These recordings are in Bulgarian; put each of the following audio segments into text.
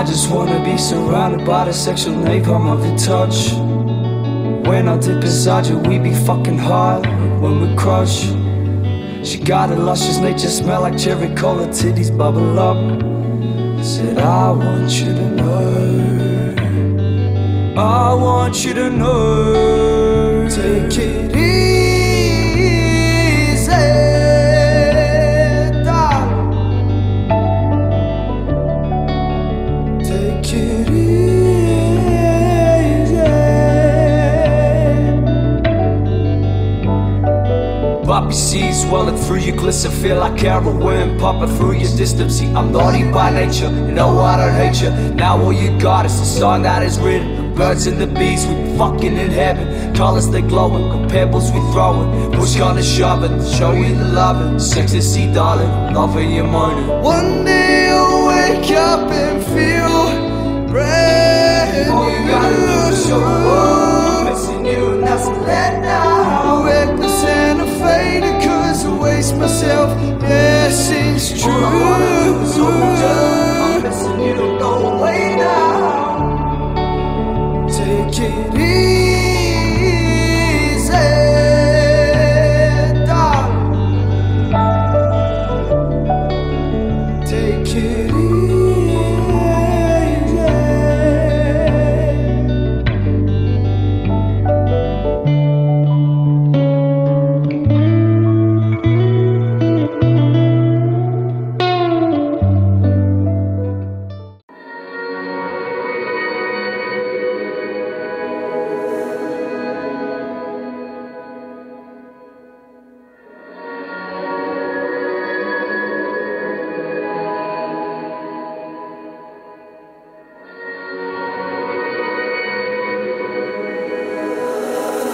just wanna be surrounded by the sexual napalm of your touch. When I dip inside you, we be fucking hard when we crush. She got a luscious nature, smell like cherry cola, titties bubble up. Said I want you to know, I want you to know. Take it easy, darling. Take it easy. Poppy seeds swelling through your glycerin, feel like heroin pumping through your distance. See, I'm naughty by nature, you know I don't hate you. Now all you got is a song that is written. Birds and the bees, we fucking in heaven. Colors they glowing, pebbles we throwing. Push gonna shove it, show you the loving. Sex and see, darling, loving your morning. One day you'll wake up and feel brand new. All you gotta do is show the world I'm missing you, and that's a letdown. Reckless and I'm faded, cause I waste myself. Yes, it's true. All I wanna do is hold you, I'm missing you, don't go away now. Take it easy, darling. Take it easy.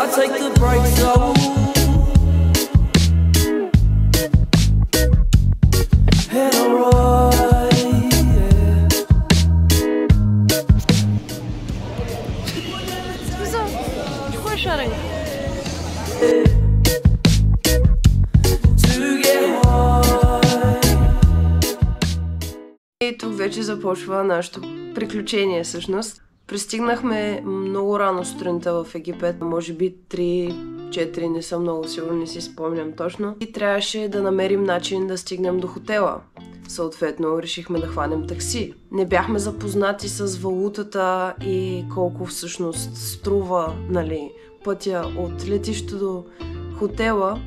I take the brakes off. Head alright, yeah. Смисъл, кой е шарен? И тук вече започва нашето приключение всъщност. Пристигнахме много рано сутринта в Египет, може би 3-4, не съм много сигурна, не си спомням точно. И трябваше да намерим начин да стигнем до хотела. Съответно, решихме да хванем такси. Не бяхме запознати с валутата и колко всъщност струва, пътя от летището до хотела,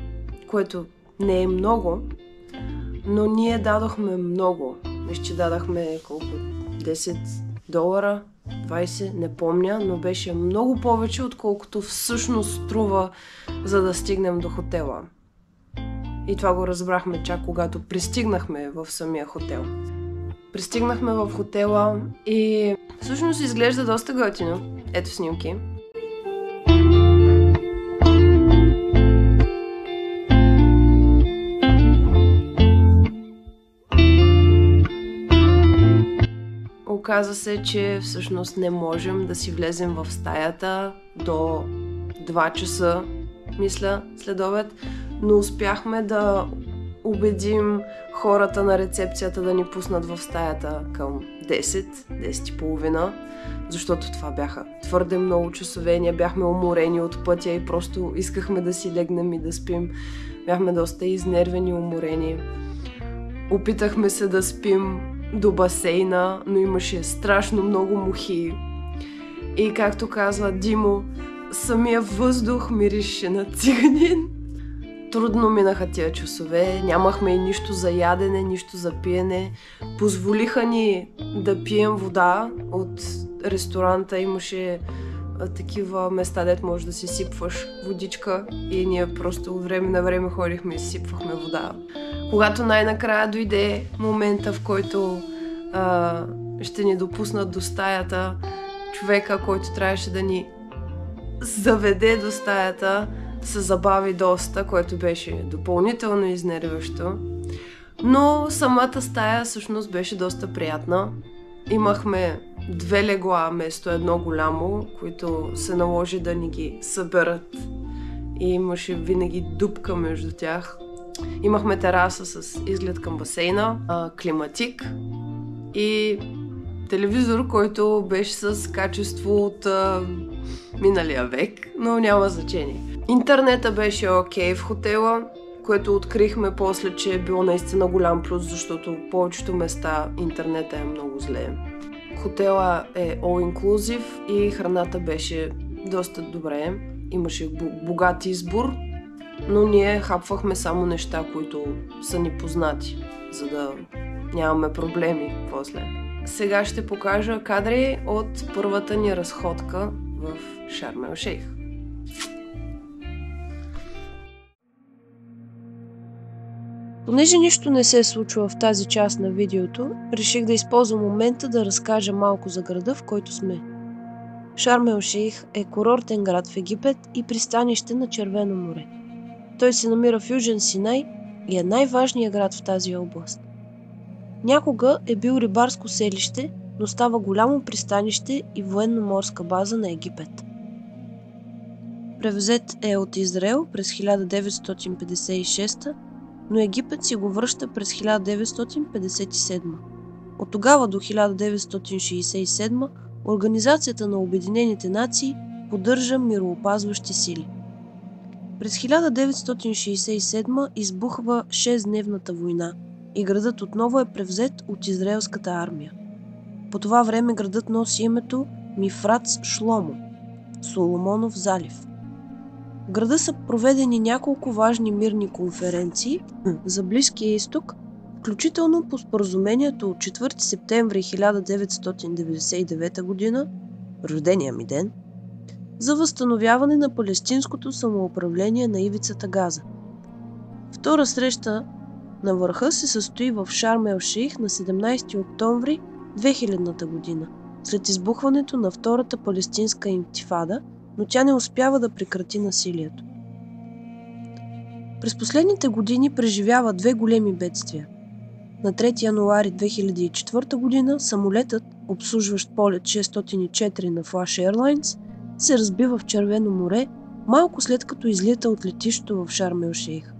което не е много, но ние дадохме много. Мисля, че дадахме колко? $10? 20, не помня, но беше много повече, отколкото всъщност струва, за да стигнем до хотела. И това го разбрахме чак когато пристигнахме в самия хотел. Пристигнахме в хотела и всъщност изглежда доста готино. Ето снимки. Оказа се, че всъщност не можем да си влезем в стаята до 2 часа, мисля, след обед, но успяхме да убедим хората на рецепцията да ни пуснат в стаята към 10:30, защото това бяха твърде много часове, ние бяхме уморени от пътя и просто искахме да си легнем и да спим. Бяхме доста изнервени, уморени. Опитахме се да спим до басейна, но имаше страшно много мухи. И както казва Димо, самия въздух мирише на циганин. Трудно минаха тия часове, нямахме и нищо за ядене, нищо за пиене. Позволиха ни да пием вода от ресторанта, имаше такива места, дето можеш да си сипваш водичка и ние просто от време на време ходихме и сипвахме вода. Когато най-накрая дойде момента, в който ще ни допуснат до стаята, човека, който трябваше да ни заведе до стаята, се забави доста, което беше допълнително изнервящо. Но самата стая всъщност беше доста приятна. Имахме 2 легла вместо едно голямо, които се наложи да ни ги съберат. И имаше винаги дупка между тях. Имахме тераса с изглед към басейна, климатик и телевизор, който беше с качество от миналия век, но няма значение. Интернета беше окей в хотела, което открихме после, че е било наистина голям плюс, защото в повечето места интернета е много зле. Хотела е all inclusive и храната беше доста добре. Имаше богат избор, но ние хапвахме само неща, които са ни познати, за да нямаме проблеми после. Сега ще покажа кадри от първата ни разходка в Шарм ел Шейх. Понеже нищо не се случва в тази част на видеото, реших да използвам момента да разкажа малко за града, в който сме. Шарм ел Шейх е курортен град в Египет и пристанище на Червено море. Той се намира в Южен Синай и е най-важният град в тази област. Някога е бил рибарско селище, но става голямо пристанище и военно-морска база на Египет. Превзет е от Израел през 1956, но Египет си го връща през 1957. От тогава до 1967 Организацията на Обединените нации поддържа мироопазващи сили. През 1967 избухва 6-дневната война и градът отново е превзет от израелската армия. По това време градът носи името Мифрац Шломо – Соломонов залив. В града са проведени няколко важни мирни конференции за Близкия изток, включително по споразумението от 4 септември 1999 г., рождения ми ден, за възстановяване на палестинското самоуправление на ивицата Газа. Втора среща на върха се състои в Шарм ел Шейх на 17 октомври 2000 година, след избухването на Втората палестинска интифада, но тя не успява да прекрати насилието. През последните години преживява две големи бедствия. На 3 януари 2004 година самолетът, обслужващ полет 604 на Flash Airlines, се разбива в Червено море, малко след като излита от летището в Шарм ел Шейх.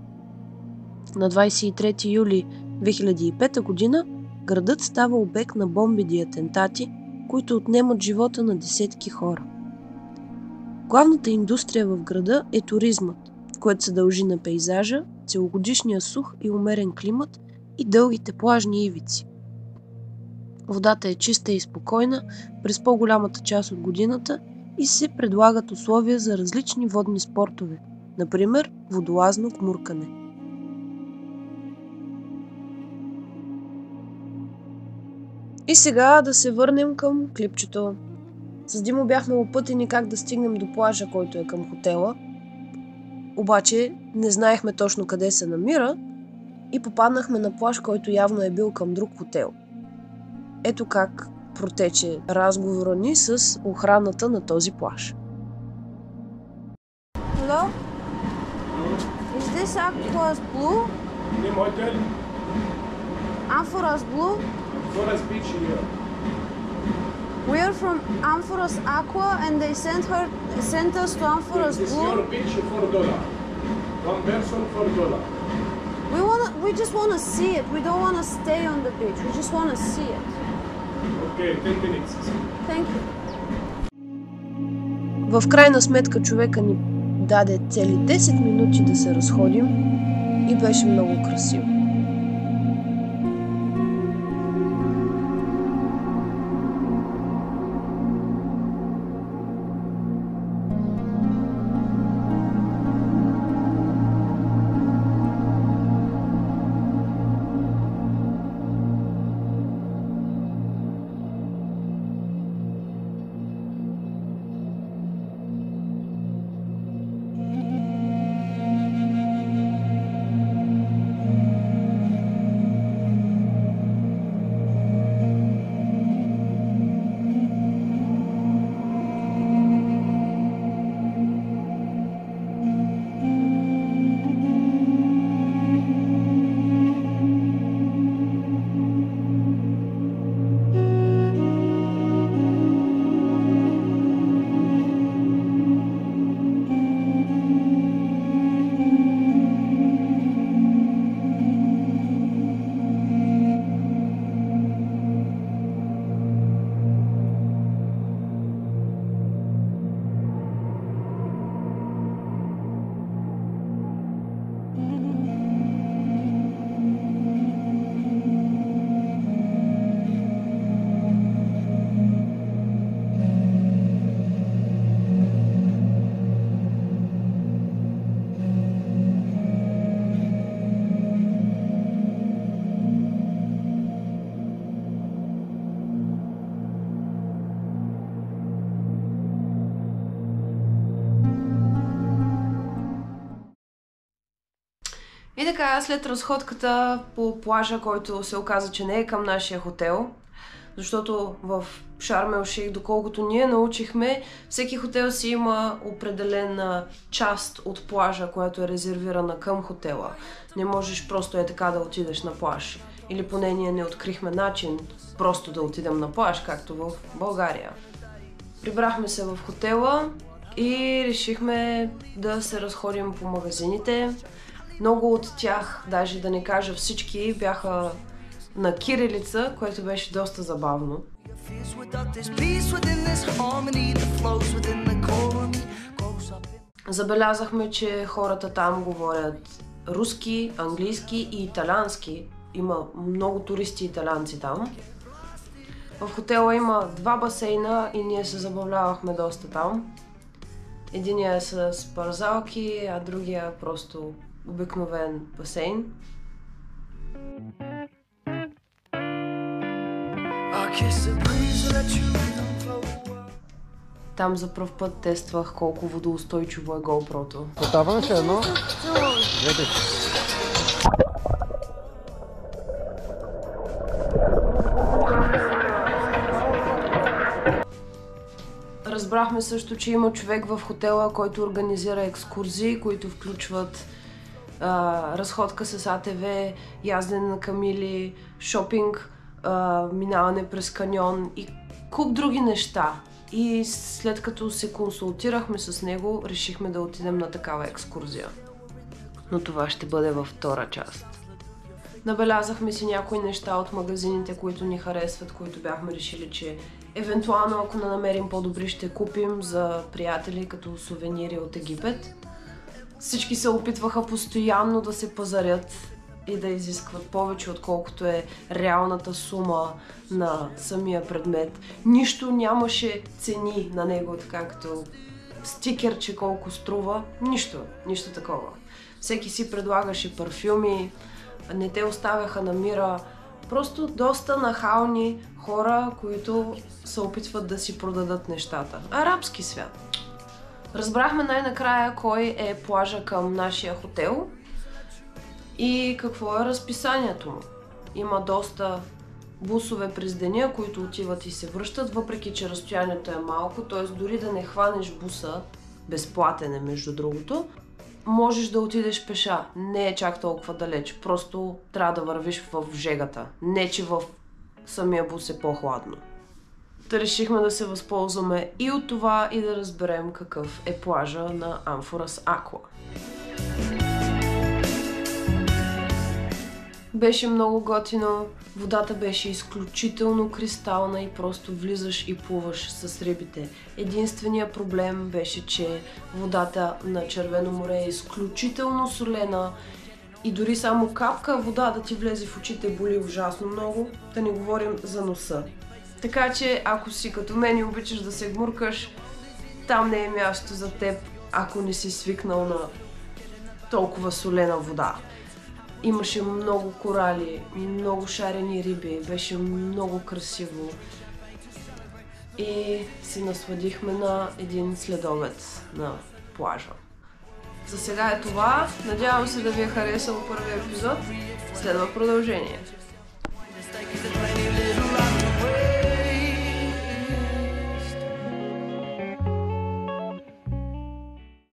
На 23 юли 2005 година градът става обект на бомбени атентати, които отнемат живота на десетки хора. Главната индустрия в града е туризмът, което се дължи на пейзажа, целогодишния сух и умерен климат и дългите плажни ивици. Водата е чиста и спокойна през по-голямата част от годината и се предлагат условия за различни водни спортове, например водолазно гмуркане. И сега да се върнем към клипчето. С Димо бяхме опътени как да стигнем до плажа, който е към хотела. Обаче не знаехме точно къде се намира и попаднахме на плаж, който явно е бил към друг хотел. Ето как протече разговора ни с охраната на този плаж. Hello? Is this Aqua's Blue? Name hotel? Amphoras Blue? Amphoras Beach here. We are from Amphoras Aqua and they sent us to Amphoras This Blue. your beach $4. One person $4. We just wanna see it. We don't wanna stay on the beach. We just wanna see it. Okay, 10 minutes. Thank you. В крайна сметка човека ни даде цели 10 минути да се разходим и беше много красиво. И така, след разходката по плажа, който се оказа, че не е към нашия хотел, защото в Шарм ел Шейх, доколкото ние научихме, всеки хотел си има определена част от плажа, която е резервирана към хотела. Не можеш просто така да отидеш на плаж. Или поне ние не открихме начин просто да отидем на плаж, както в България. Прибрахме се в хотела и решихме да се разходим по магазините. Много от тях, даже да не кажа всички, бяха на кирилица, което беше доста забавно. Забелязахме, че хората там говорят руски, английски и италиански. Има много туристи италианци там. В хотела има 2 басейна и ние се забавлявахме доста там. Единия е с парзалки, а другия просто обикновен басейн. Там за пръв път тествах колко водоустойчиво е GoPro-то. Потапваме се едно. Разбрахме също, че има човек в хотела, който организира екскурзии, които включват разходка с АТВ, яздене на камили, шопинг, минаване през каньон и куп други неща. И след като се консултирахме с него, решихме да отидем на такава екскурзия. Но това ще бъде във втора част. Набелязахме си някои неща от магазините, които ни харесват, които бяхме решили, че евентуално ако не намерим по-добри, ще купим за приятели като сувенири от Египет. Всички се опитваха постоянно да се пазарят и да изискват повече, отколкото е реалната сума на самия предмет. Нищо нямаше цени на него, така като стикерче колко струва. Нищо такова. Всеки си предлагаше парфюми, не те оставяха на мира. Просто доста нахални хора, които се опитват да си продадат нещата. Арабски свят. Разбрахме най-накрая кой е плажа към нашия хотел и какво е разписанието му. Има доста бусове през деня, които отиват и се връщат, въпреки че разстоянието е малко, т.е. дори да не хванеш буса, безплатен е между другото, можеш да отидеш пеша. Не е чак толкова далеч, просто трябва да вървиш в жегата. Не, че в самия бус е по-хладно. Та решихме да се възползваме и от това и да разберем какъв е плажа на Амфорас Аква. Беше много готино, водата беше изключително кристална и просто влизаш и плуваш с рибите. Единственият проблем беше, че водата на Червено море е изключително солена и дори само капка вода да ти влезе в очите боли ужасно много, да не говорим за носа. Така че, ако си като мен и обичаш да се гмуркаш, там не е място за теб, ако не си свикнал на толкова солена вода. Имаше много корали, много шарени риби, беше много красиво и си насладихме на един следобед на плажа. За сега е това. Надявам се да ви е харесал първият епизод. Следва продължение.